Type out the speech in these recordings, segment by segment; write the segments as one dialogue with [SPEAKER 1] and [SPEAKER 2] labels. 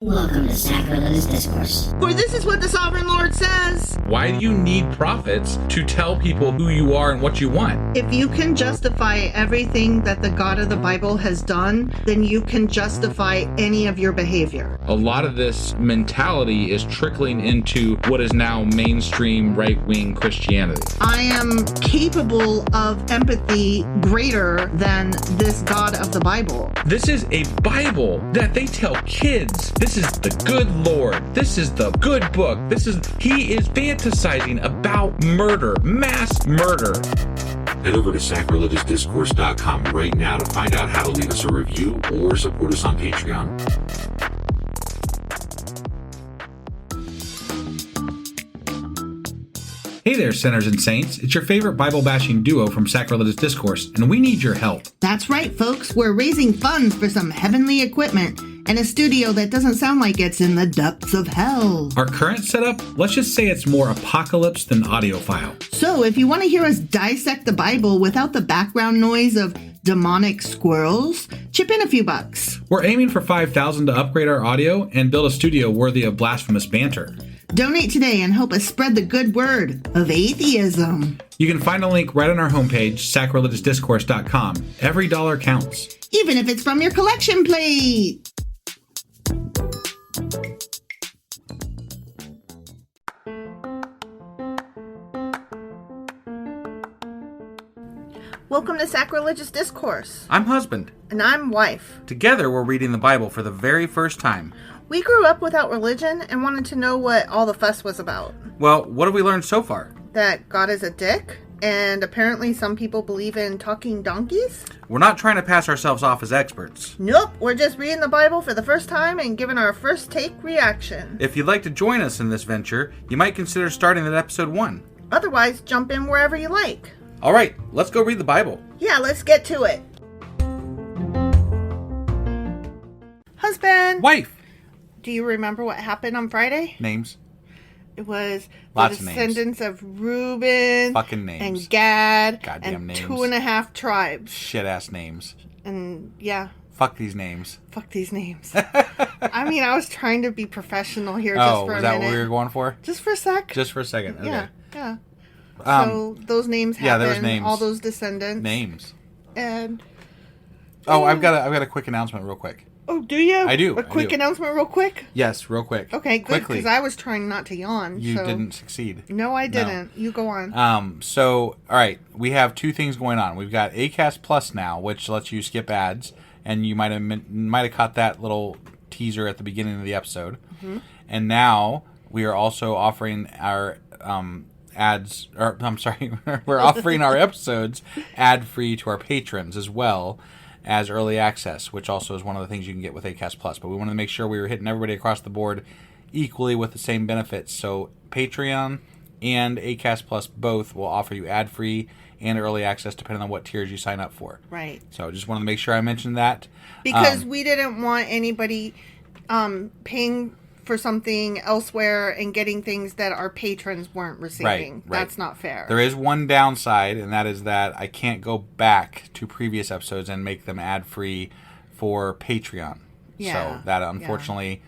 [SPEAKER 1] Welcome to Sacrilegious Discourse.
[SPEAKER 2] For this is what the Sovereign Lord says.
[SPEAKER 3] Why do you need prophets to tell people who you are and what you want?
[SPEAKER 2] If you can justify everything that the God of the Bible has done, then you can justify any of your behavior.
[SPEAKER 3] A lot of this mentality is trickling into what is now mainstream right-wing Christianity.
[SPEAKER 2] I am capable of empathy greater than this God of the Bible.
[SPEAKER 3] This is a Bible that they tell kids. This is the good Lord. This is the good book. He is fantasizing about murder, mass murder.
[SPEAKER 4] Head over to sacrilegiousdiscourse.com right now to find out how to leave us a review or support us on Patreon.
[SPEAKER 5] Hey there, sinners and saints. It's your favorite Bible-bashing duo from Sacrilegious Discourse, and we need your help.
[SPEAKER 2] That's right, folks. We're raising funds for some heavenly equipment and a studio that doesn't sound like it's in the depths of hell.
[SPEAKER 5] Our current setup, let's just say it's more apocalypse than audiophile.
[SPEAKER 2] So if you want to hear us dissect the Bible without the background noise of demonic squirrels, chip in a few bucks.
[SPEAKER 5] We're aiming for $5,000 to upgrade our audio and build a studio worthy of blasphemous banter.
[SPEAKER 2] Donate today and help us spread the good word of atheism.
[SPEAKER 5] You can find a link right on our homepage, sacrilegiousdiscourse.com. Every dollar counts.
[SPEAKER 2] Even if it's from your collection plate. Welcome to Sacrilegious Discourse.
[SPEAKER 5] I'm husband.
[SPEAKER 2] And I'm wife.
[SPEAKER 5] Together, we're reading the Bible for the very first time.
[SPEAKER 2] We grew up without religion and wanted to know what all the fuss was about.
[SPEAKER 5] Well, what have we learned so far?
[SPEAKER 2] That God is a dick, and apparently some people believe in talking donkeys.
[SPEAKER 5] We're not trying to pass ourselves off as experts.
[SPEAKER 2] Nope, we're just reading the Bible for the first time and giving our first take reaction.
[SPEAKER 5] If you'd like to join us in this venture, you might consider starting at episode 1.
[SPEAKER 2] Otherwise, jump in wherever you like.
[SPEAKER 5] All right, let's go read the Bible.
[SPEAKER 2] Yeah, let's get to it. Husband!
[SPEAKER 5] Wife!
[SPEAKER 2] Do you remember what happened on Friday?
[SPEAKER 5] Names.
[SPEAKER 2] It was
[SPEAKER 5] Lots
[SPEAKER 2] the
[SPEAKER 5] of names.
[SPEAKER 2] Descendants of Reuben.
[SPEAKER 5] Fucking names.
[SPEAKER 2] And Gad.
[SPEAKER 5] Goddamn
[SPEAKER 2] and
[SPEAKER 5] names.
[SPEAKER 2] 2.5 tribes.
[SPEAKER 5] Shit-ass names.
[SPEAKER 2] And yeah.
[SPEAKER 5] Fuck these names.
[SPEAKER 2] Fuck these names. I mean, I was trying to be professional here just for a minute.
[SPEAKER 5] Oh, was that what we were going for?
[SPEAKER 2] Just for a sec.
[SPEAKER 5] Just for a second. Okay.
[SPEAKER 2] Yeah. So those names happen.
[SPEAKER 5] Yeah, there was names.
[SPEAKER 2] All those descendants.
[SPEAKER 5] Names.
[SPEAKER 2] And
[SPEAKER 5] I've got a quick announcement real quick.
[SPEAKER 2] oh, do you?
[SPEAKER 5] I do.
[SPEAKER 2] A quick announcement real quick?
[SPEAKER 5] Yes, real quick.
[SPEAKER 2] Okay, good,
[SPEAKER 5] Quickly.
[SPEAKER 2] because I was trying not to yawn.
[SPEAKER 5] You
[SPEAKER 2] so.
[SPEAKER 5] didn't succeed.
[SPEAKER 2] No, I didn't. You go on.
[SPEAKER 5] So, all right, we have two things going on. We've got Acast Plus now, which lets you skip ads, and you might have caught that little teaser at the beginning of the episode. Mm-hmm. And now we are also offering our we're offering our episodes ad-free to our patrons as well as early access, which also is one of the things you can get with Acast Plus. But we wanted to make sure we were hitting everybody across the board equally with the same benefits. So Patreon and Acast Plus both will offer you ad-free and early access depending on what tiers you sign up for.
[SPEAKER 2] Right.
[SPEAKER 5] So just wanted to make sure I mentioned that.
[SPEAKER 2] Because we didn't want anybody paying for something elsewhere and getting things that our patrons weren't receiving.
[SPEAKER 5] Right.
[SPEAKER 2] That's not fair.
[SPEAKER 5] There is one downside, and that is that I can't go back to previous episodes and make them ad-free for Patreon.
[SPEAKER 2] Yeah.
[SPEAKER 5] So that unfortunately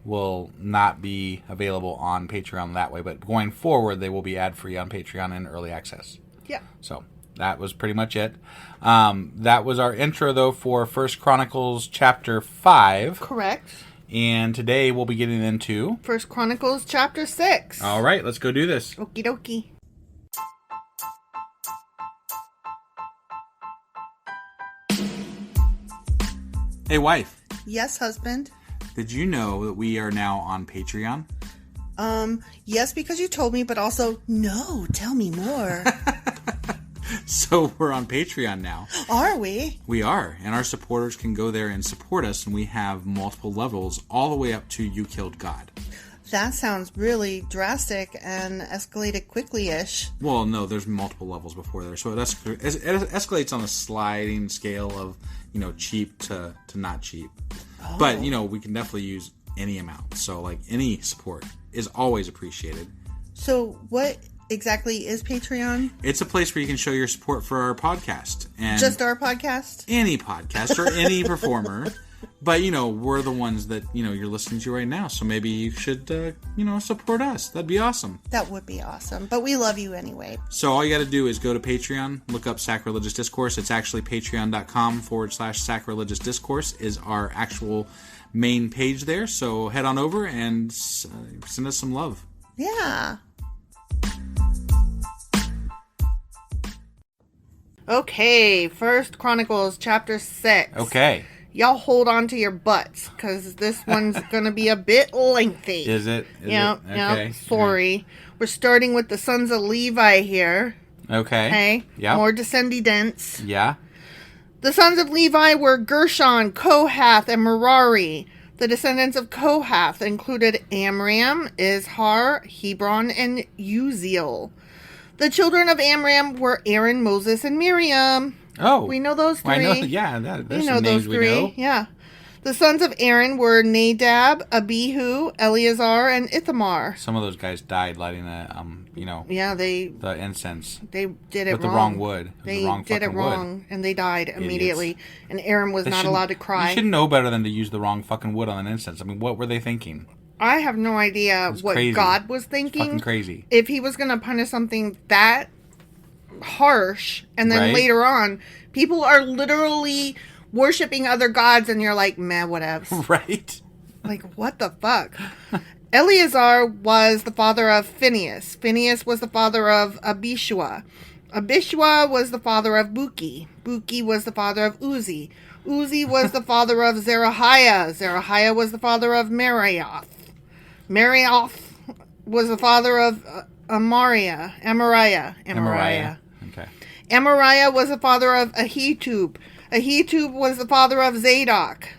[SPEAKER 5] will not be available on Patreon that way. But going forward, they will be ad-free on Patreon and early access.
[SPEAKER 2] Yeah.
[SPEAKER 5] So that was pretty much it. That was our intro, though, for 1 Chronicles chapter 5.
[SPEAKER 2] Correct.
[SPEAKER 5] And today we'll be getting into
[SPEAKER 2] 1 Chronicles chapter 6.
[SPEAKER 5] All right, let's go do this.
[SPEAKER 2] Okie dokie.
[SPEAKER 5] Hey, wife.
[SPEAKER 2] Yes, husband.
[SPEAKER 5] Did you know that we are now on Patreon?
[SPEAKER 2] Yes, because you told me, but also, no, tell me more.
[SPEAKER 5] So we're on Patreon now.
[SPEAKER 2] Are we?
[SPEAKER 5] We are, and our supporters can go there and support us, and we have multiple levels all the way up to You Killed God.
[SPEAKER 2] That sounds really drastic and escalated quickly-ish.
[SPEAKER 5] Well, no, there's multiple levels before there, so it escalates on a sliding scale of, cheap to not cheap. Oh. But, we can definitely use any amount, so, any support is always appreciated.
[SPEAKER 2] So, what exactly is Patreon?
[SPEAKER 5] It's a place where you can show your support for our podcast. And
[SPEAKER 2] just our podcast?
[SPEAKER 5] Any podcast or any performer. But, we're the ones that, you're listening to right now. So maybe you should, support us. That'd be awesome.
[SPEAKER 2] That would be awesome. But we love you anyway.
[SPEAKER 5] So all you got to do is go to Patreon, look up Sacrilegious Discourse. It's actually patreon.com/Sacrilegious Discourse is our actual main page there. So head on over and send us some love.
[SPEAKER 2] Yeah. Okay, First Chronicles chapter 6.
[SPEAKER 5] Okay.
[SPEAKER 2] Y'all hold on to your butts, because this one's going to be a bit lengthy.
[SPEAKER 5] Is it?
[SPEAKER 2] Yeah.
[SPEAKER 5] Okay.
[SPEAKER 2] Sorry.
[SPEAKER 5] Right.
[SPEAKER 2] We're starting with the sons of Levi here.
[SPEAKER 5] Okay. Yeah.
[SPEAKER 2] More Descendants.
[SPEAKER 5] Yeah.
[SPEAKER 2] The sons of Levi were Gershon, Kohath, and Merari. The descendants of Kohath included Amram, Izhar, Hebron, and Uziel. The children of Amram were Aaron, Moses, and Miriam.
[SPEAKER 5] Oh.
[SPEAKER 2] We know those three.
[SPEAKER 5] I know, yeah. There's some names we know.
[SPEAKER 2] Yeah. The sons of Aaron were Nadab, Abihu, Eleazar, and Ithamar.
[SPEAKER 5] Some of those guys died lighting the incense.
[SPEAKER 2] They did it
[SPEAKER 5] with
[SPEAKER 2] wrong.
[SPEAKER 5] The wrong wood.
[SPEAKER 2] They did it wrong, and they died immediately.
[SPEAKER 5] Idiots.
[SPEAKER 2] And Aaron was not allowed to cry.
[SPEAKER 5] You should know better than to use the wrong fucking wood on an incense. I mean, what were they thinking?
[SPEAKER 2] I have no idea what
[SPEAKER 5] crazy.
[SPEAKER 2] God was thinking.
[SPEAKER 5] Fucking crazy.
[SPEAKER 2] If he was going to punish something that harsh, and then later on, people are literally worshipping other gods, and you're like, meh, whatevs.
[SPEAKER 5] Right.
[SPEAKER 2] Like, what the fuck? Eleazar was the father of Phinehas. Phinehas was the father of Abishua. Abishua was the father of Buki. Buki was the father of Uzi. Uzi was the father of Zerahiah. Zerahiah was the father of Marioth. Marioth was the father of Amariah.
[SPEAKER 5] Okay.
[SPEAKER 2] Amariah was the father of Ahitub. Ahitub was the father of Zadok.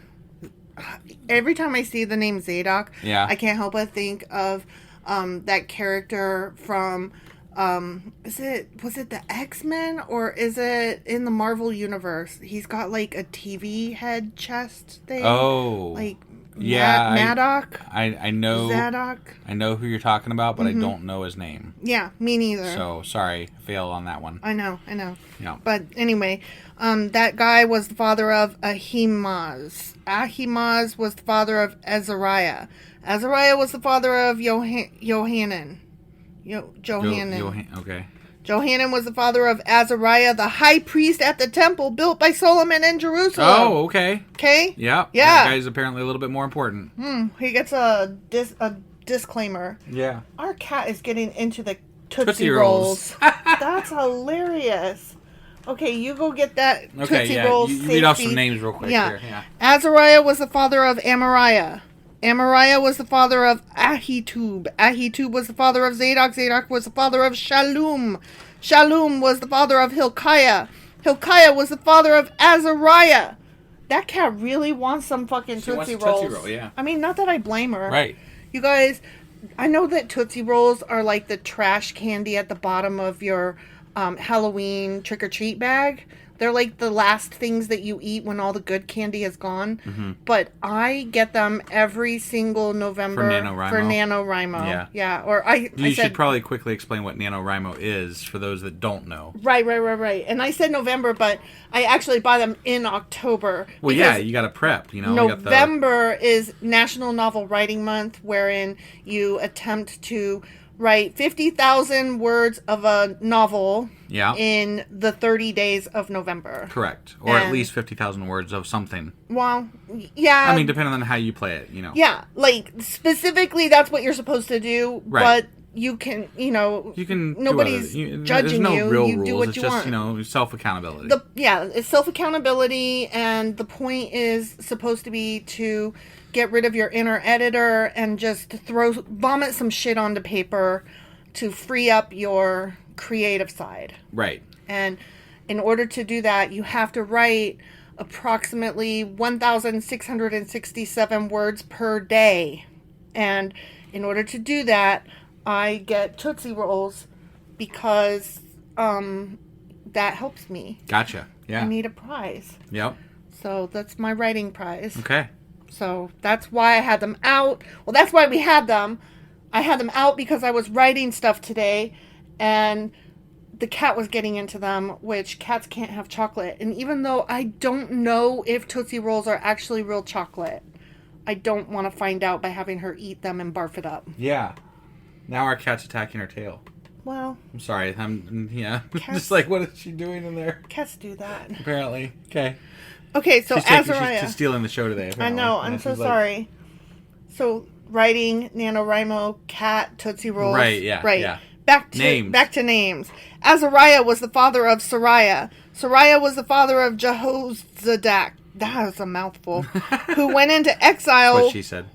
[SPEAKER 2] Every time I see the name Zadok, I can't help but think of that character from was it the X-Men, or is it in the Marvel universe? He's got like a TV head chest thing.
[SPEAKER 5] Oh.
[SPEAKER 2] Like
[SPEAKER 5] Maddock?
[SPEAKER 2] I
[SPEAKER 5] know
[SPEAKER 2] Zadok.
[SPEAKER 5] I know who you're talking about, but I don't know his name.
[SPEAKER 2] Yeah, me neither.
[SPEAKER 5] So sorry, fail on that one.
[SPEAKER 2] I know.
[SPEAKER 5] Yeah.
[SPEAKER 2] But anyway, that guy was the father of Ahimaaz. Ahimaaz was the father of Azariah. Azariah was the father of Johanan.
[SPEAKER 5] Okay.
[SPEAKER 2] Johanan was the father of Azariah, the high priest at the temple built by Solomon in Jerusalem.
[SPEAKER 5] Oh, okay.
[SPEAKER 2] Okay?
[SPEAKER 5] Yeah.
[SPEAKER 2] Yeah.
[SPEAKER 5] That guy's apparently a little bit more important.
[SPEAKER 2] He gets a disclaimer.
[SPEAKER 5] Yeah.
[SPEAKER 2] Our cat is getting into the Tootsie Rolls. That's hilarious. Okay, you go get that Tootsie Rolls.
[SPEAKER 5] You read off some names real quick here. Yeah.
[SPEAKER 2] Azariah was the father of Amariah. Amariah was the father of Ahitub. Ahitub was the father of Zadok. Zadok was the father of Shallum. Shallum was the father of Hilkiah. Hilkiah was the father of Azariah. That cat really wants some fucking Tootsie Rolls.
[SPEAKER 5] Tootsie Roll, yeah.
[SPEAKER 2] I mean, not that I blame her.
[SPEAKER 5] Right.
[SPEAKER 2] You guys, I know that Tootsie Rolls are like the trash candy at the bottom of your Halloween trick-or-treat bag. They're like the last things that you eat when all the good candy is gone. Mm-hmm. But I get them every single November for NaNoWriMo.
[SPEAKER 5] Yeah.
[SPEAKER 2] Yeah. Or
[SPEAKER 5] You should probably quickly explain what NaNoWriMo is for those that don't know.
[SPEAKER 2] Right. And I said November, but I actually buy them in October.
[SPEAKER 5] Well, yeah, you got to prep.
[SPEAKER 2] November is National Novel Writing Month, wherein you attempt to write 50,000 words of a novel in the 30 days of November.
[SPEAKER 5] Correct. Or at least 50,000 words of something.
[SPEAKER 2] Well, yeah.
[SPEAKER 5] I mean, depending on how you play it,
[SPEAKER 2] Yeah, like, specifically, that's what you're supposed to do.
[SPEAKER 5] Right.
[SPEAKER 2] But you can, nobody's judging
[SPEAKER 5] there's no
[SPEAKER 2] you.
[SPEAKER 5] Real
[SPEAKER 2] you
[SPEAKER 5] rules.
[SPEAKER 2] do what
[SPEAKER 5] it's
[SPEAKER 2] you
[SPEAKER 5] just,
[SPEAKER 2] want.
[SPEAKER 5] self-accountability.
[SPEAKER 2] It's self-accountability, and the point is supposed to be to get rid of your inner editor and just vomit some shit onto paper to free up your creative side.
[SPEAKER 5] Right.
[SPEAKER 2] And in order to do that, you have to write approximately 1,667 words per day. And in order to do that, I get Tootsie Rolls because that helps me.
[SPEAKER 5] Gotcha. Yeah.
[SPEAKER 2] I need a prize.
[SPEAKER 5] Yep.
[SPEAKER 2] So that's my writing prize.
[SPEAKER 5] Okay.
[SPEAKER 2] So that's why I had them out. Well, that's why we had them. I had them out because I was writing stuff today, and the cat was getting into them, which cats can't have chocolate. And even though I don't know if Tootsie Rolls are actually real chocolate, I don't want to find out by having her eat them and barf it up.
[SPEAKER 5] Yeah. Now our cat's attacking her tail.
[SPEAKER 2] Well,
[SPEAKER 5] I'm sorry. Yeah.
[SPEAKER 2] Cats,
[SPEAKER 5] Just like, what is she doing in there?
[SPEAKER 2] Cats do that.
[SPEAKER 5] Apparently. Okay.
[SPEAKER 2] Okay, so Azariah.
[SPEAKER 5] She's stealing the show today, apparently.
[SPEAKER 2] I know. I'm so sorry. So, writing, NaNoWriMo, cat, Tootsie Rolls.
[SPEAKER 5] Right, yeah.
[SPEAKER 2] Right.
[SPEAKER 5] Yeah.
[SPEAKER 2] Back to names. Azariah was the father of Sariah. Sariah was the father of Jehozadak. That was a mouthful. Who went into exile.
[SPEAKER 5] That's what she said.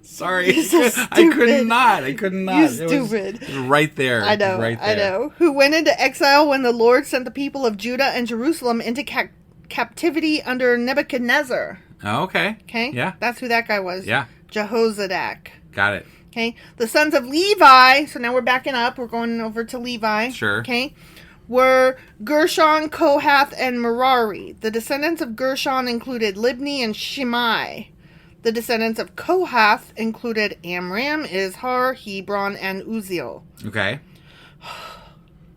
[SPEAKER 5] Sorry.
[SPEAKER 2] So
[SPEAKER 5] I could not.
[SPEAKER 2] You stupid.
[SPEAKER 5] It was right there.
[SPEAKER 2] I know.
[SPEAKER 5] Right there.
[SPEAKER 2] I know. Who went into exile when the Lord sent the people of Judah and Jerusalem into captivity under Nebuchadnezzar.
[SPEAKER 5] Oh, okay.
[SPEAKER 2] Okay?
[SPEAKER 5] Yeah.
[SPEAKER 2] That's who that guy was.
[SPEAKER 5] Yeah.
[SPEAKER 2] Jehozadak.
[SPEAKER 5] Got it.
[SPEAKER 2] Okay? The sons of Levi, so now we're backing up. We're going over to Levi.
[SPEAKER 5] Sure.
[SPEAKER 2] Okay? Were Gershon, Kohath, and Merari. The descendants of Gershon included Libni and Shimei. The descendants of Kohath included Amram, Izhar, Hebron, and Uzziel.
[SPEAKER 5] Okay.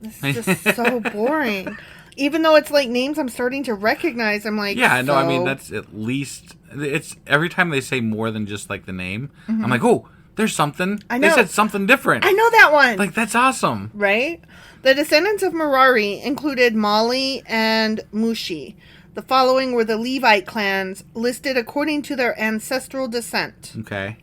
[SPEAKER 2] This is just so boring. Even though it's like names I'm starting to recognize, I'm like,
[SPEAKER 5] yeah, no, I mean, that's at least, it's every time they say more than just like the name, I'm like, oh, there's something.
[SPEAKER 2] I know.
[SPEAKER 5] They said something different.
[SPEAKER 2] I know that one.
[SPEAKER 5] Like, that's awesome.
[SPEAKER 2] Right? The descendants of Merari included Mali and Mushi. The following were the Levite clans listed according to their ancestral descent.
[SPEAKER 5] Okay.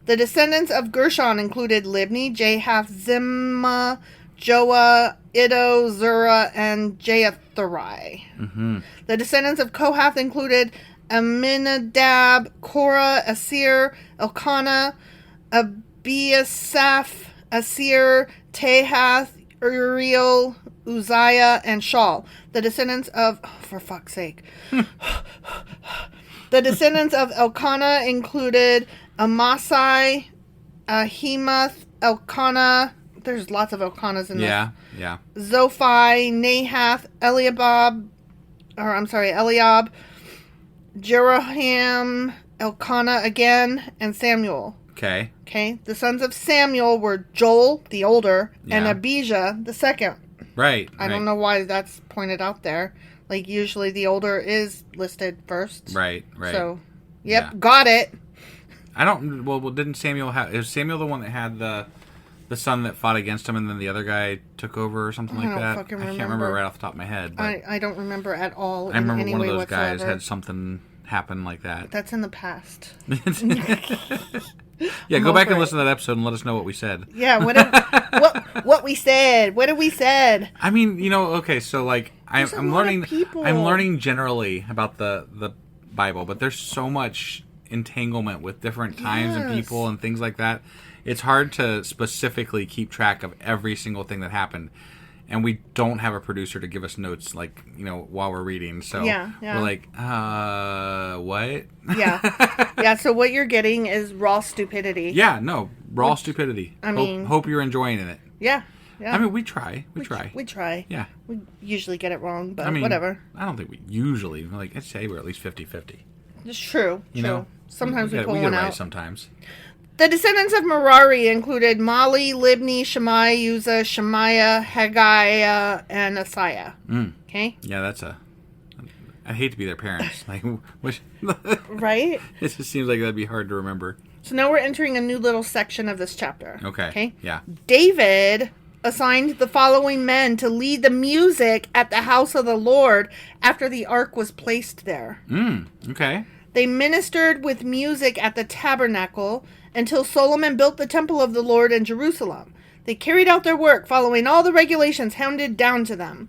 [SPEAKER 2] The descendants of Gershon included Libni, Jahath, Zimma, Joah, Iddo, Zerah, and Jeatherai.
[SPEAKER 5] Mm-hmm.
[SPEAKER 2] The descendants of Kohath included Aminadab, Korah, Asir, Elkanah, Abiasaph, Asir, Tehath, Uriel, Uzziah, and Shaul. The descendants of... Oh, for fuck's sake. The descendants of Elkanah included Amasai, Ahimath, Elkanah... There's lots of Elkanahs in this.
[SPEAKER 5] Yeah.
[SPEAKER 2] Zophai, Nahath, Eliab, Jeroham, Elkanah again, and Samuel.
[SPEAKER 5] Okay.
[SPEAKER 2] Okay. The sons of Samuel were Joel, the older, and
[SPEAKER 5] Yeah.
[SPEAKER 2] Abijah, the second.
[SPEAKER 5] Right.
[SPEAKER 2] I don't know why that's pointed out there. Like, usually the older is listed first.
[SPEAKER 5] Right.
[SPEAKER 2] So, yep,
[SPEAKER 5] Yeah.
[SPEAKER 2] got it.
[SPEAKER 5] I don't, well, didn't Samuel have, is Samuel the one that had the son that fought against him and then the other guy took over or something like that?
[SPEAKER 2] I can't
[SPEAKER 5] remember right off the top of my head. But
[SPEAKER 2] I don't remember at all.
[SPEAKER 5] I remember
[SPEAKER 2] in
[SPEAKER 5] one of
[SPEAKER 2] any
[SPEAKER 5] those
[SPEAKER 2] way
[SPEAKER 5] guys
[SPEAKER 2] whatsoever.
[SPEAKER 5] had something happen like that.
[SPEAKER 2] That's in the past.
[SPEAKER 5] Yeah,
[SPEAKER 2] I'm
[SPEAKER 5] go back
[SPEAKER 2] over
[SPEAKER 5] and
[SPEAKER 2] it.
[SPEAKER 5] listen to that episode and let us know what we said.
[SPEAKER 2] Yeah, what we said. What did we said?
[SPEAKER 5] I mean, okay, so like
[SPEAKER 2] There's a
[SPEAKER 5] I'm
[SPEAKER 2] lot of
[SPEAKER 5] learning
[SPEAKER 2] people.
[SPEAKER 5] I'm learning generally about the Bible, but there's so much entanglement with different times and
[SPEAKER 2] Yes.
[SPEAKER 5] people and things like that. It's hard to specifically keep track of every single thing that happened. And we don't have a producer to give us notes, like, while we're reading. So
[SPEAKER 2] Yeah.
[SPEAKER 5] we're like, what?
[SPEAKER 2] Yeah. So what you're getting is raw stupidity.
[SPEAKER 5] Yeah, no, raw stupidity.
[SPEAKER 2] I mean-
[SPEAKER 5] hope you're enjoying it.
[SPEAKER 2] Yeah.
[SPEAKER 5] I mean, we try. We try.
[SPEAKER 2] We try.
[SPEAKER 5] Yeah.
[SPEAKER 2] We usually get it wrong, but
[SPEAKER 5] I mean,
[SPEAKER 2] whatever.
[SPEAKER 5] I don't think we usually, I'd say we're at least 50-50.
[SPEAKER 2] It's true.
[SPEAKER 5] You know?
[SPEAKER 2] Sometimes we
[SPEAKER 5] get
[SPEAKER 2] pull
[SPEAKER 5] it
[SPEAKER 2] one
[SPEAKER 5] right
[SPEAKER 2] out.
[SPEAKER 5] sometimes.
[SPEAKER 2] The descendants of Merari included Mali, Libni, Shammai, Uzzah, Shemaiah, Haggai, and Asaiah. Okay?
[SPEAKER 5] Yeah, I'd hate to be their parents.
[SPEAKER 2] Right?
[SPEAKER 5] It just seems like that'd be hard to remember.
[SPEAKER 2] So now we're entering a new little section of this chapter.
[SPEAKER 5] Okay. Yeah.
[SPEAKER 2] David assigned the following men to lead the music at the house of the Lord after the ark was placed there.
[SPEAKER 5] Okay.
[SPEAKER 2] They ministered with music at the tabernacle until Solomon built the temple of the Lord in Jerusalem. They carried out their work following all the regulations handed down to them.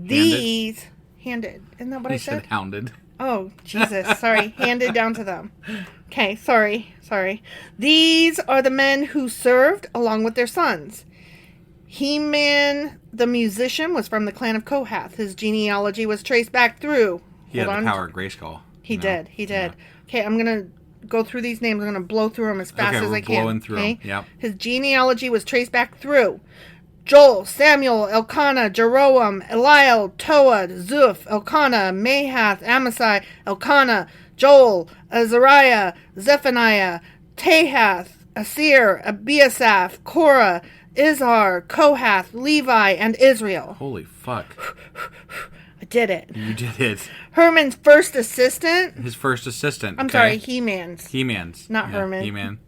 [SPEAKER 2] Handed. Isn't that what I said?
[SPEAKER 5] Said hounded.
[SPEAKER 2] Oh, Jesus. Sorry. Handed down to them. Okay. Sorry. These are the men who served along with their sons. Heman, the musician, was from the clan of Kohath. His genealogy was traced back through.
[SPEAKER 5] He had the power of Grayskull.
[SPEAKER 2] He did. Yeah. Okay, I'm going to go through these names. I'm going to blow through them as fast as I can.
[SPEAKER 5] Blowing through them. Yep.
[SPEAKER 2] His genealogy was traced back through Joel, Samuel, Elkanah, Jeroam, Eliel, Toad, Zuph, Elkanah, Mahath, Amasai, Elkanah, Joel, Azariah, Zephaniah, Tehath, Asir, Abiasaph, Korah, Izhar, Kohath, Levi, and Israel.
[SPEAKER 5] Holy fuck.
[SPEAKER 2] I did it.
[SPEAKER 5] You did it.
[SPEAKER 2] Herman's first assistant.
[SPEAKER 5] His first assistant.
[SPEAKER 2] I'm sorry, He-Man's.
[SPEAKER 5] He-Man's.
[SPEAKER 2] Not Herman.
[SPEAKER 5] He-Man.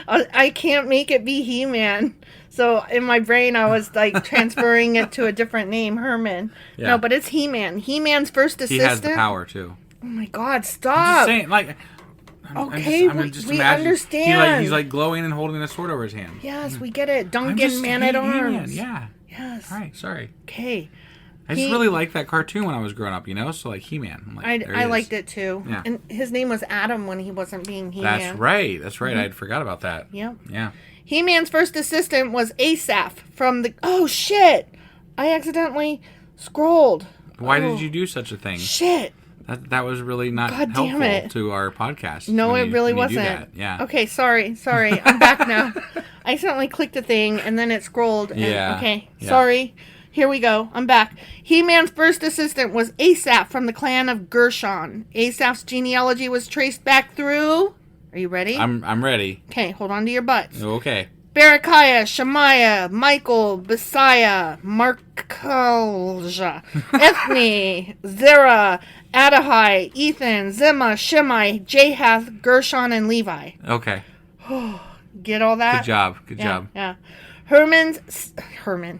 [SPEAKER 2] I can't make it be He-Man. So in my brain, I was like transferring it to a different name, Herman.
[SPEAKER 5] Yeah.
[SPEAKER 2] No, but it's He-Man. He-Man's first assistant.
[SPEAKER 5] He has the power, too.
[SPEAKER 2] Oh my God,
[SPEAKER 5] I'm just
[SPEAKER 2] stop.
[SPEAKER 5] saying, like...
[SPEAKER 2] Okay, we
[SPEAKER 5] imagining-
[SPEAKER 2] understand.
[SPEAKER 5] He's like glowing and holding a sword over his hand.
[SPEAKER 2] Yes, we get it.
[SPEAKER 5] I'm
[SPEAKER 2] Duncan,
[SPEAKER 5] just-
[SPEAKER 2] Man-at-Arms.
[SPEAKER 5] Yeah.
[SPEAKER 2] Yes.
[SPEAKER 5] All right, sorry.
[SPEAKER 2] Okay.
[SPEAKER 5] I just really liked that cartoon when I was growing up, you know? So, like, He-Man. I'm like, there he
[SPEAKER 2] I
[SPEAKER 5] is.
[SPEAKER 2] liked it, too.
[SPEAKER 5] Yeah.
[SPEAKER 2] And his name was Adam when he wasn't being He-Man.
[SPEAKER 5] That's right.
[SPEAKER 2] Mm-hmm.
[SPEAKER 5] I had forgot about that.
[SPEAKER 2] Yep.
[SPEAKER 5] Yeah.
[SPEAKER 2] He-Man's first assistant was Asaph from the... Oh, shit! I accidentally scrolled.
[SPEAKER 5] Why did you do such a thing?
[SPEAKER 2] Shit!
[SPEAKER 5] That was really not
[SPEAKER 2] God damn
[SPEAKER 5] helpful
[SPEAKER 2] it.
[SPEAKER 5] to our podcast.
[SPEAKER 2] No,
[SPEAKER 5] when
[SPEAKER 2] it
[SPEAKER 5] you-
[SPEAKER 2] really
[SPEAKER 5] when you do
[SPEAKER 2] wasn't.
[SPEAKER 5] that. Yeah.
[SPEAKER 2] Okay, sorry. I'm back now. I accidentally clicked a thing, and then it scrolled. And,
[SPEAKER 5] Yeah.
[SPEAKER 2] Okay,
[SPEAKER 5] Yeah.
[SPEAKER 2] sorry. Here we go. I'm back. He-Man's first assistant was Asaph from the clan of Gershon. Asaph's genealogy was traced back through... Are you ready?
[SPEAKER 5] I'm ready.
[SPEAKER 2] Okay, hold on to your butts.
[SPEAKER 5] Okay.
[SPEAKER 2] Berechiah, Shemaiah, Michael, Besiah, Markalja, Ethni, Zerah, Adahai, Ethan, Zimmah, Shimei, Jahath, Gershon, and Levi.
[SPEAKER 5] Okay.
[SPEAKER 2] Get all that?
[SPEAKER 5] Good job. Good
[SPEAKER 2] Yeah,
[SPEAKER 5] job.
[SPEAKER 2] Yeah. Herman.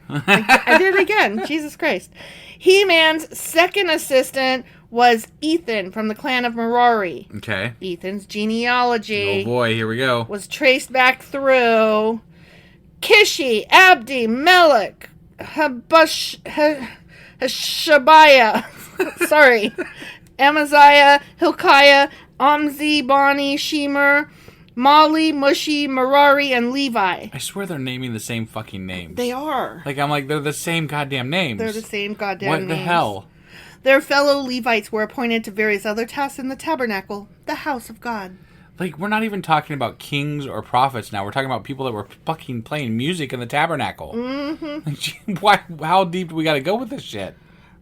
[SPEAKER 2] I did it again. Jesus Christ. He-Man's second assistant was Ethan from the clan of Merari.
[SPEAKER 5] Okay.
[SPEAKER 2] Ethan's genealogy
[SPEAKER 5] Oh boy, here we go.
[SPEAKER 2] was traced back through Kishi, Abdi, Melech, Hashabiah, sorry, Amaziah, Hilkiah, Amzi, Bani, Shemer, Mali, Mushi, Merari, and Levi.
[SPEAKER 5] I swear they're naming the same fucking names.
[SPEAKER 2] They are.
[SPEAKER 5] Like, I'm like, they're the same goddamn names.
[SPEAKER 2] They're the same goddamn
[SPEAKER 5] What
[SPEAKER 2] names.
[SPEAKER 5] the hell?
[SPEAKER 2] Their fellow Levites were appointed to various other tasks in the tabernacle, the house of God.
[SPEAKER 5] Like, we're not even talking about kings or prophets now. We're talking about people that were fucking playing music in the tabernacle. Mm-hmm. Why? How deep do we got to go with this shit?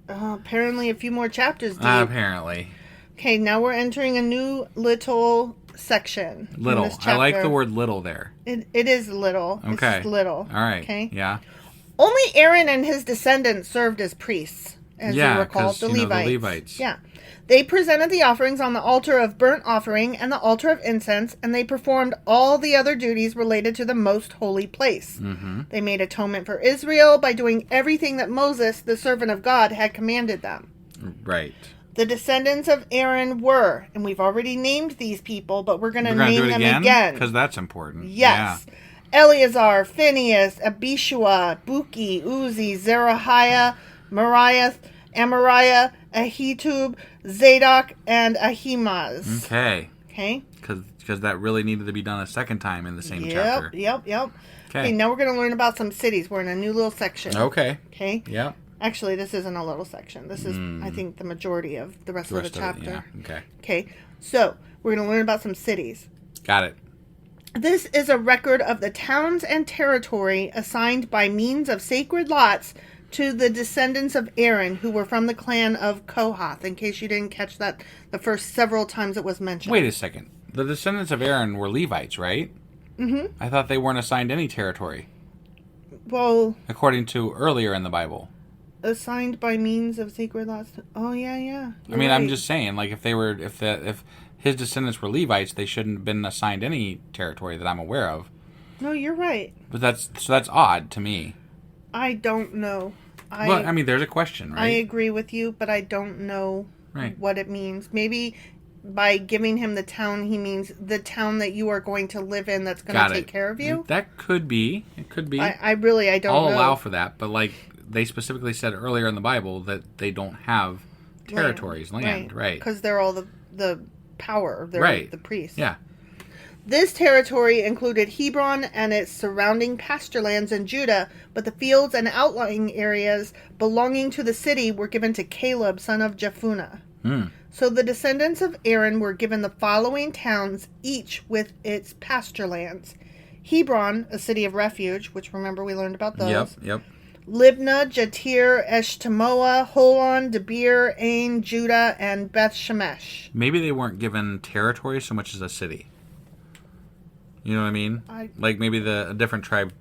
[SPEAKER 2] Apparently a few more chapters deep.
[SPEAKER 5] Apparently.
[SPEAKER 2] Okay, now we're entering a new little section. in
[SPEAKER 5] Little.
[SPEAKER 2] this
[SPEAKER 5] I like
[SPEAKER 2] chapter.
[SPEAKER 5] the word little there.
[SPEAKER 2] It is little. It's
[SPEAKER 5] Okay.
[SPEAKER 2] just little.
[SPEAKER 5] All right.
[SPEAKER 2] Okay.
[SPEAKER 5] Yeah.
[SPEAKER 2] Only Aaron and his descendants served as priests, as
[SPEAKER 5] Yeah,
[SPEAKER 2] you recall,
[SPEAKER 5] 'cause,
[SPEAKER 2] the
[SPEAKER 5] you know,
[SPEAKER 2] Levites.
[SPEAKER 5] the Levites.
[SPEAKER 2] Yeah. They presented the offerings on the altar of burnt offering and the altar of incense, and they performed all the other duties related to the most holy place. Mm-hmm. They made atonement for Israel by doing everything that Moses, the servant of God, had commanded them.
[SPEAKER 5] Right.
[SPEAKER 2] The descendants of Aaron were, and we've already named these people, but we're going to
[SPEAKER 5] We're going to
[SPEAKER 2] name
[SPEAKER 5] do it
[SPEAKER 2] them again.
[SPEAKER 5] because that's important.
[SPEAKER 2] Yes. Eleazar, Phinehas, Abishua, Buki, Uzi, Zerahiah, Moriah, Amariah, Ahitub, Zadok, and Ahimaaz.
[SPEAKER 5] Okay.
[SPEAKER 2] Okay?
[SPEAKER 5] Because that really needed to be done a second time in the same chapter.
[SPEAKER 2] Yep.
[SPEAKER 5] Okay.
[SPEAKER 2] Okay, now we're going to learn about some cities. We're in a new little section.
[SPEAKER 5] Okay.
[SPEAKER 2] Okay?
[SPEAKER 5] Yep.
[SPEAKER 2] Actually, this isn't a little section. This is, I think, the majority of the rest of the chapter.
[SPEAKER 5] Yeah. Okay.
[SPEAKER 2] Okay, so we're going to learn about some cities.
[SPEAKER 5] Got it.
[SPEAKER 2] This is a record of the towns and territory assigned by means of sacred lots to the descendants of Aaron, who were from the clan of Kohath, in case you didn't catch that the first several times it was mentioned.
[SPEAKER 5] Wait a second. The descendants of Aaron were Levites, right? Mm-hmm. I thought they weren't assigned any territory,
[SPEAKER 2] Well,
[SPEAKER 5] according to earlier in the Bible.
[SPEAKER 2] assigned by means of sacred lots. Oh, yeah.
[SPEAKER 5] I mean, I'm just saying, like, if his descendants were Levites, they shouldn't have been assigned any territory that I'm aware of.
[SPEAKER 2] No, you're right.
[SPEAKER 5] But that's odd to me.
[SPEAKER 2] I don't know.
[SPEAKER 5] Well, I mean, there's a question, right?
[SPEAKER 2] I agree with you, but I don't know what it means. Maybe by giving him the town, he means the town that you are going to live in that's going to take care of you.
[SPEAKER 5] That could be. It could be.
[SPEAKER 2] I don't know.
[SPEAKER 5] I'll allow for that, but like they specifically said earlier in the Bible that they don't have territories, land, right?
[SPEAKER 2] Because they're all the power. They're the priests.
[SPEAKER 5] Yeah.
[SPEAKER 2] This territory included Hebron and its surrounding pasture lands in Judah, but the fields and outlying areas belonging to the city were given to Caleb, son of Jephunneh. So the descendants of Aaron were given the following towns, each with its pasture lands. Hebron, a city of refuge, which remember we learned about those.
[SPEAKER 5] Yep.
[SPEAKER 2] Libnah, Jatir, Eshtemoa, Holon, Debir, Ain, Judah, and Beth Shemesh.
[SPEAKER 5] Maybe they weren't given territory so much as a city. You know what I mean? Like maybe a different tribe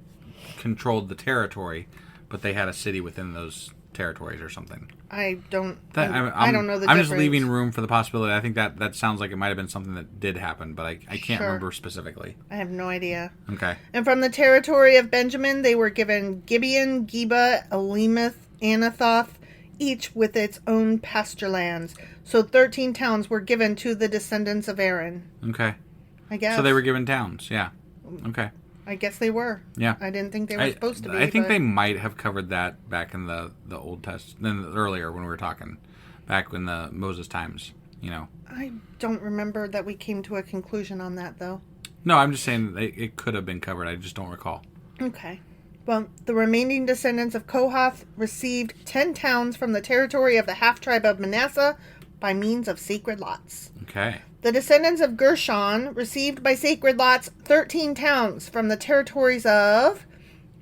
[SPEAKER 5] controlled the territory, but they had a city within those territories or something.
[SPEAKER 2] I don't
[SPEAKER 5] I
[SPEAKER 2] don't know the
[SPEAKER 5] I'm
[SPEAKER 2] difference.
[SPEAKER 5] just leaving room for the possibility. I think that sounds like it might have been something that did happen, but I can't
[SPEAKER 2] Sure.
[SPEAKER 5] remember specifically.
[SPEAKER 2] I have no idea.
[SPEAKER 5] Okay.
[SPEAKER 2] And from the territory of Benjamin, they were given Gibeon, Geba, Elimeth, Anathoth, each with its own pasture lands. So 13 towns were given to the descendants of Aaron.
[SPEAKER 5] Okay.
[SPEAKER 2] I guess.
[SPEAKER 5] So they were given towns. Yeah. Okay.
[SPEAKER 2] I guess they were.
[SPEAKER 5] Yeah.
[SPEAKER 2] I didn't think they were supposed to be.
[SPEAKER 5] I think
[SPEAKER 2] but
[SPEAKER 5] they might have covered that back in the Old Testament, earlier when we were talking, back in the Moses times,
[SPEAKER 2] I don't remember that we came to a conclusion on that, though.
[SPEAKER 5] No, I'm just saying it could have been covered. I just don't recall.
[SPEAKER 2] Okay. Well, the remaining descendants of Kohath received 10 towns from the territory of the half-tribe of Manasseh by means of sacred lots.
[SPEAKER 5] Okay.
[SPEAKER 2] The descendants of Gershon received by sacred lots 13 towns from the territories of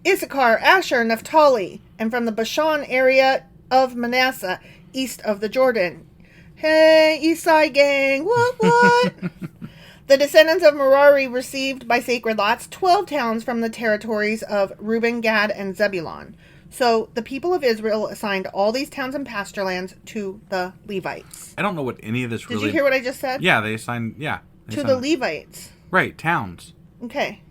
[SPEAKER 2] Issachar, Asher, Naphtali, and from the Bashan area of Manasseh, east of the Jordan. Hey, East Side gang, what? The descendants of Merari received by sacred lots 12 towns from the territories of Reuben, Gad, and Zebulun. So the people of Israel assigned all these towns and pasture lands to the Levites.
[SPEAKER 5] I don't know what any of this
[SPEAKER 2] Did
[SPEAKER 5] really...
[SPEAKER 2] you hear what I just said?
[SPEAKER 5] Yeah, they assigned... Yeah.
[SPEAKER 2] To the Levites.
[SPEAKER 5] Right, towns.
[SPEAKER 2] Okay.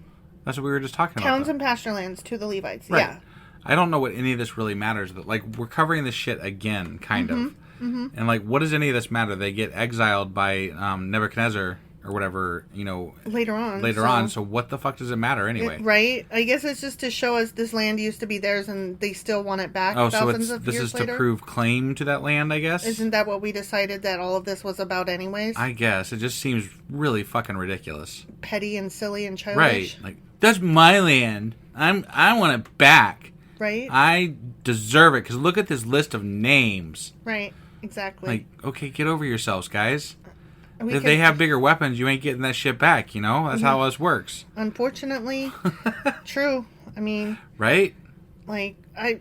[SPEAKER 5] That's what we were just talking about.
[SPEAKER 2] Towns
[SPEAKER 5] though.
[SPEAKER 2] and pasture lands to the Levites.
[SPEAKER 5] Right.
[SPEAKER 2] Yeah.
[SPEAKER 5] I don't know what any of this really matters. Like, we're covering this shit again, kind of. Mm-hmm. And, like, what does any of this matter? They get exiled by Nebuchadnezzar or whatever,
[SPEAKER 2] Later on.
[SPEAKER 5] So what the fuck does it matter anyway?
[SPEAKER 2] Right? I guess it's just to show us this land used to be theirs and they still want it back
[SPEAKER 5] Oh, so
[SPEAKER 2] thousands of
[SPEAKER 5] this
[SPEAKER 2] years
[SPEAKER 5] is
[SPEAKER 2] later.
[SPEAKER 5] to prove claim to that land, I guess?
[SPEAKER 2] Isn't that what we decided that all of this was about anyways?
[SPEAKER 5] I guess. It just seems really fucking ridiculous.
[SPEAKER 2] Petty and silly and childish.
[SPEAKER 5] Right. Like, that's my land. I want it back.
[SPEAKER 2] Right?
[SPEAKER 5] I deserve it, because look at this list of names.
[SPEAKER 2] Right. Exactly.
[SPEAKER 5] Like, okay, get over yourselves, guys.
[SPEAKER 2] We
[SPEAKER 5] If
[SPEAKER 2] can-
[SPEAKER 5] they have bigger weapons, you ain't getting that shit back, That's how this works.
[SPEAKER 2] Unfortunately, true. I mean,
[SPEAKER 5] Right?
[SPEAKER 2] like, I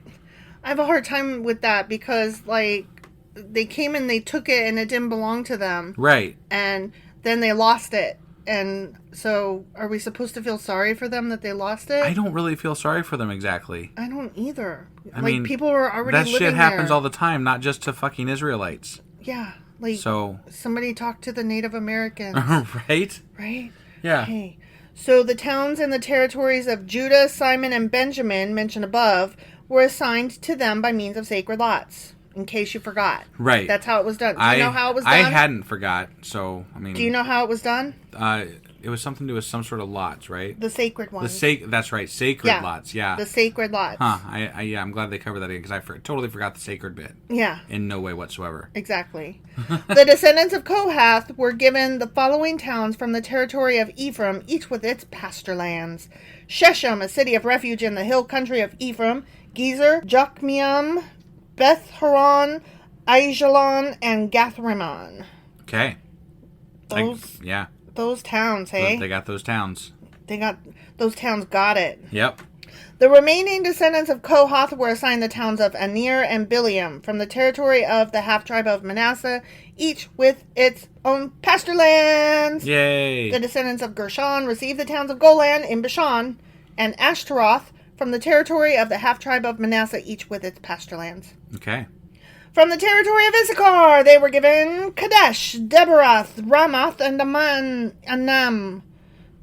[SPEAKER 2] have a hard time with that because, like, they came and they took it and it didn't belong to them.
[SPEAKER 5] Right.
[SPEAKER 2] And then they lost it. And so, are we supposed to feel sorry for them that they lost it?
[SPEAKER 5] I don't really feel sorry for them exactly.
[SPEAKER 2] I don't either.
[SPEAKER 5] I mean,
[SPEAKER 2] people were already
[SPEAKER 5] that
[SPEAKER 2] living
[SPEAKER 5] shit happens
[SPEAKER 2] there.
[SPEAKER 5] all the time, not just to fucking Israelites.
[SPEAKER 2] Yeah. Like,
[SPEAKER 5] So,
[SPEAKER 2] somebody talked to the Native Americans.
[SPEAKER 5] right?
[SPEAKER 2] Right?
[SPEAKER 5] Yeah.
[SPEAKER 2] Okay. So the towns and the territories of Judah, Simon, and Benjamin, mentioned above, were assigned to them by means of sacred lots. In case you forgot.
[SPEAKER 5] Right.
[SPEAKER 2] That's how it was done. Do you know how it was done?
[SPEAKER 5] I hadn't forgot, so, I mean...
[SPEAKER 2] Do you know how it was done?
[SPEAKER 5] It was something to do with some sort of lots, right?
[SPEAKER 2] The sacred ones.
[SPEAKER 5] That's right, sacred lots, yeah.
[SPEAKER 2] The sacred lots.
[SPEAKER 5] Huh, I'm glad they covered that again, because I totally forgot the sacred bit.
[SPEAKER 2] Yeah.
[SPEAKER 5] In no way whatsoever.
[SPEAKER 2] Exactly. The descendants of Kohath were given the following towns from the territory of Ephraim, each with its pasture lands. Shechem, a city of refuge in the hill country of Ephraim. Gezer, Jokmeam, Beth Horon, Aijalon, and Gathrimmon.
[SPEAKER 5] Okay.
[SPEAKER 2] Those towns, hey?
[SPEAKER 5] They got those towns.
[SPEAKER 2] Those towns got it.
[SPEAKER 5] Yep.
[SPEAKER 2] The remaining descendants of Kohath were assigned the towns of Anir and Bileam from the territory of the half-tribe of Manasseh, each with its own pasture lands.
[SPEAKER 5] Yay.
[SPEAKER 2] The descendants of Gershon received the towns of Golan in Bashan and Ashtaroth from the territory of the half-tribe of Manasseh, each with its pasture lands.
[SPEAKER 5] Okay.
[SPEAKER 2] From the territory of Issachar, they were given Kadesh, Debaroth, Ramoth, and Anam,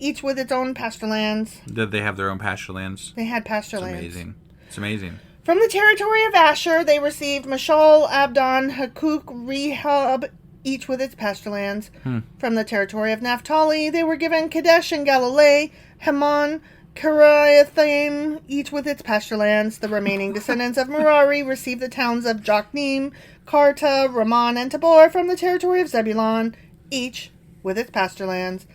[SPEAKER 2] each with its own pasture lands.
[SPEAKER 5] Did they have their own pasture lands?
[SPEAKER 2] They had pasture
[SPEAKER 5] It's
[SPEAKER 2] lands.
[SPEAKER 5] amazing. It's amazing.
[SPEAKER 2] From the territory of Asher, they received Mashal, Abdon, Hakuk, Rehob, each with its pasture lands. From the territory of Naphtali, they were given Kadesh and Galilee, Hemon, Kiriathaim, each with its pasture lands. The remaining descendants of Merari received the towns of Jokneam, Karta, Ramon, and Tabor from the territory of Zebulun, each with its pasture lands.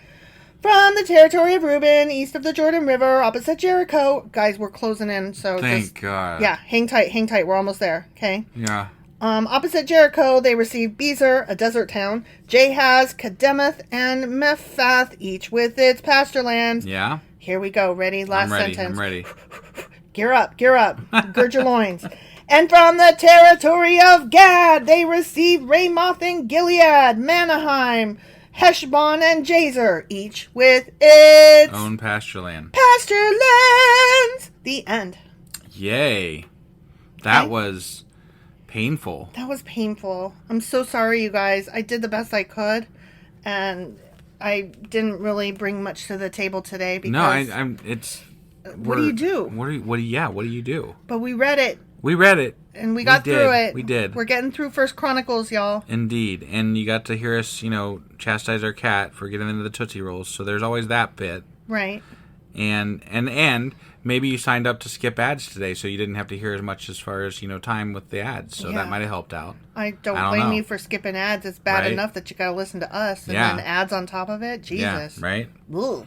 [SPEAKER 2] From the territory of Reuben, east of the Jordan River, opposite Jericho. Guys, we're closing in, so
[SPEAKER 5] Thank God.
[SPEAKER 2] Yeah, hang tight. We're almost there, okay?
[SPEAKER 5] Yeah.
[SPEAKER 2] Opposite Jericho, they received Bezer, a desert town, Jahaz, Kedemoth, and Mephath, each with its pasture lands.
[SPEAKER 5] Yeah.
[SPEAKER 2] Here we go. Ready? Last sentence.
[SPEAKER 5] I'm ready.
[SPEAKER 2] Gear up. Gird your loins. And from the territory of Gad, they received Ramoth and Gilead, Manaheim, Heshbon and Jazer, each with its
[SPEAKER 5] own pasture land.
[SPEAKER 2] Pasture lands. The end.
[SPEAKER 5] Yay. That was painful.
[SPEAKER 2] That was painful. I'm so sorry, you guys. I did the best I could, and I didn't really bring much to the table today because.
[SPEAKER 5] No, I'm. It's.
[SPEAKER 2] What do you do?
[SPEAKER 5] What do you do?
[SPEAKER 2] But we read it.
[SPEAKER 5] We read it.
[SPEAKER 2] And we got through it.
[SPEAKER 5] We did.
[SPEAKER 2] We're getting through First Chronicles, y'all.
[SPEAKER 5] Indeed. And you got to hear us, chastise our cat for getting into the Tootsie Rolls. So there's always that bit.
[SPEAKER 2] Right.
[SPEAKER 5] And maybe you signed up to skip ads today, so you didn't have to hear as much as far as, time with the ads. So that might have helped out.
[SPEAKER 2] I don't blame you for skipping ads. It's bad enough that you got to listen to us and then ads on top of it. Jesus.
[SPEAKER 5] Yeah, right?
[SPEAKER 2] Ugh.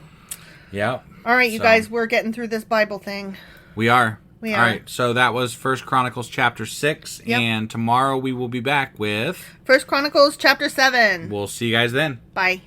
[SPEAKER 5] Yeah.
[SPEAKER 2] All right, you guys, we're getting through this Bible thing.
[SPEAKER 5] We are.
[SPEAKER 2] All
[SPEAKER 5] right, so that was First Chronicles chapter 6, and tomorrow we will be back with
[SPEAKER 2] First Chronicles chapter 7.
[SPEAKER 5] We'll see you guys then.
[SPEAKER 2] Bye.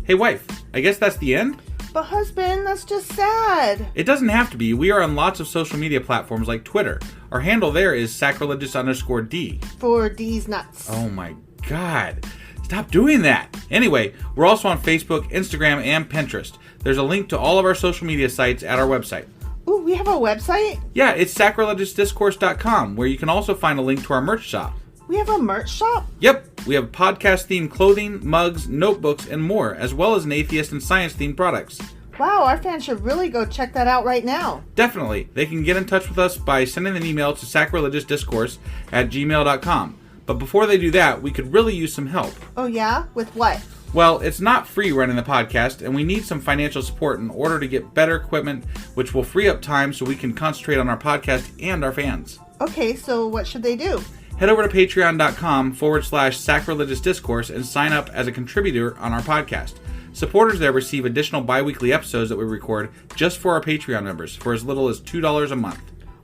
[SPEAKER 5] Hey, wife, I guess that's the end?
[SPEAKER 2] But husband, that's just sad.
[SPEAKER 5] It doesn't have to be. We are on lots of social media platforms like Twitter. Our handle there is Sacrilegious_D.
[SPEAKER 2] For D's nuts.
[SPEAKER 5] Oh my God. Stop doing that. Anyway, we're also on Facebook, Instagram, and Pinterest. There's a link to all of our social media sites at our website.
[SPEAKER 2] Ooh, we have a website?
[SPEAKER 5] Yeah, it's sacrilegiousdiscourse.com, where you can also find a link to our merch shop.
[SPEAKER 2] We have a merch shop?
[SPEAKER 5] Yep, we have podcast-themed clothing, mugs, notebooks, and more, as well as an atheist and science-themed products.
[SPEAKER 2] Wow, our fans should really go check that out right now.
[SPEAKER 5] Definitely. They can get in touch with us by sending an email to sacrilegiousdiscourse@gmail.com. But before they do that, we could really use some help.
[SPEAKER 2] Oh yeah? With what?
[SPEAKER 5] Well, it's not free running the podcast, and we need some financial support in order to get better equipment, which will free up time so we can concentrate on our podcast and our fans.
[SPEAKER 2] Okay, so what should they do?
[SPEAKER 5] Head over to patreon.com/sacrilegious discourse and sign up as a contributor on our podcast. Supporters there receive additional bi-weekly episodes that we record just for our Patreon members for as little as $2 a month.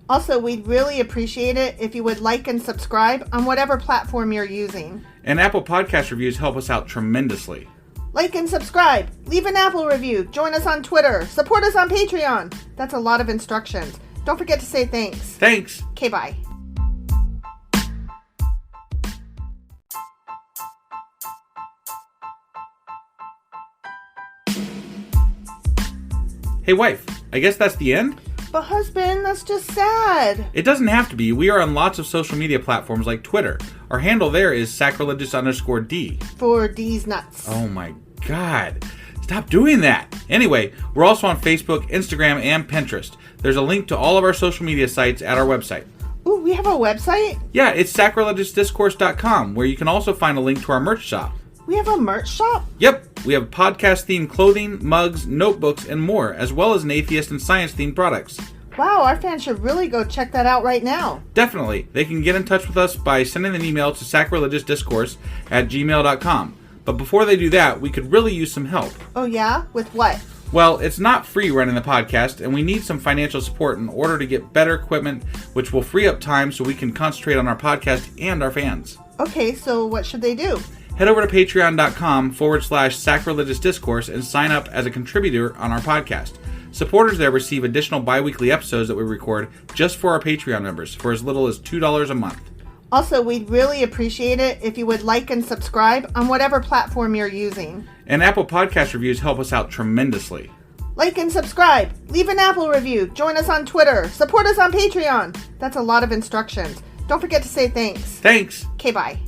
[SPEAKER 2] Also, we'd really appreciate it if you would like and subscribe on whatever platform you're using.
[SPEAKER 5] And Apple Podcast reviews help us out tremendously.
[SPEAKER 2] Like and subscribe. Leave an Apple review. Join us on Twitter. Support us on Patreon. That's a lot of instructions. Don't forget to say thanks.
[SPEAKER 5] Thanks.
[SPEAKER 2] Okay, bye.
[SPEAKER 5] Hey, wife, I guess that's the end?
[SPEAKER 2] But husband, that's just sad.
[SPEAKER 5] It doesn't have to be. We are on lots of social media platforms like Twitter. Our handle there is Sacrilegious_D.
[SPEAKER 2] For D's nuts.
[SPEAKER 5] Oh my God. Stop doing that. Anyway, we're also on Facebook, Instagram, and Pinterest. There's a link to all of our social media sites at our website.
[SPEAKER 2] Ooh, we have a website?
[SPEAKER 5] Yeah, it's sacrilegiousdiscourse.com, where you can also find a link to our merch shop.
[SPEAKER 2] We have a merch shop?
[SPEAKER 5] Yep, we have podcast-themed clothing, mugs, notebooks, and more, as well as an atheist and science-themed products.
[SPEAKER 2] Wow, our fans should really go check that out right now.
[SPEAKER 5] Definitely. They can get in touch with us by sending an email to sacrilegiousdiscourse@gmail.com. But before they do that, we could really use some help.
[SPEAKER 2] Oh yeah? With what?
[SPEAKER 5] Well, it's not free running the podcast, and we need some financial support in order to get better equipment, which will free up time so we can concentrate on our podcast and our fans.
[SPEAKER 2] Okay, so what should they do?
[SPEAKER 5] Head over to patreon.com/sacrilegious discourse and sign up as a contributor on our podcast. Supporters there receive additional bi-weekly episodes that we record just for our Patreon members for as little as $2 a month.
[SPEAKER 2] Also, we'd really appreciate it if you would like and subscribe on whatever platform you're using.
[SPEAKER 5] And Apple Podcast reviews help us out tremendously.
[SPEAKER 2] Like and subscribe. Leave an Apple review. Join us on Twitter. Support us on Patreon. That's a lot of instructions. Don't forget to say thanks.
[SPEAKER 5] Thanks.
[SPEAKER 2] Okay, bye.